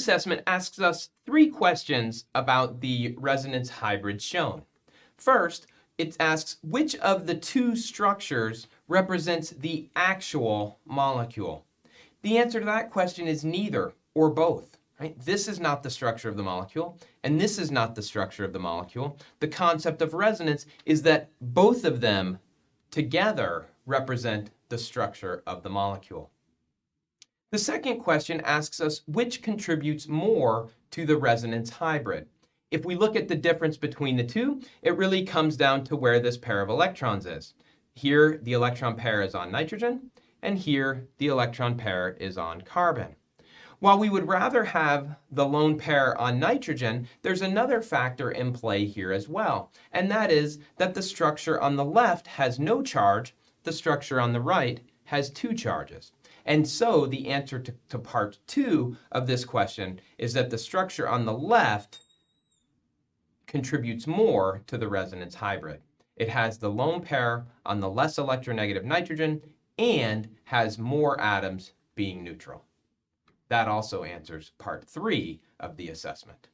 assessment asks us 3 questions about the resonance hybrid shown. First, it asks which of the 2 structures represents the actual molecule. The answer to that question is neither or both. Right? This is not the structure of the molecule, and this is not the structure of the molecule. The concept of resonance is that both of them together represent the structure of the molecule. The second question asks us which contributes more to the resonance hybrid. If we look at the difference between the two, it really comes down to where this pair of electrons is. Here, the electron pair is on nitrogen, and here, the electron pair is on carbon. While we would rather have the lone pair on nitrogen, there's another factor in play here as well, and that is that the structure on the left has no charge, the structure on the right has 2 charges. And so the answer to part 2 of this question is that the structure on the left contributes more to the resonance hybrid. It has the lone pair on the less electronegative nitrogen and has more atoms being neutral. That also answers part 3 of the assessment.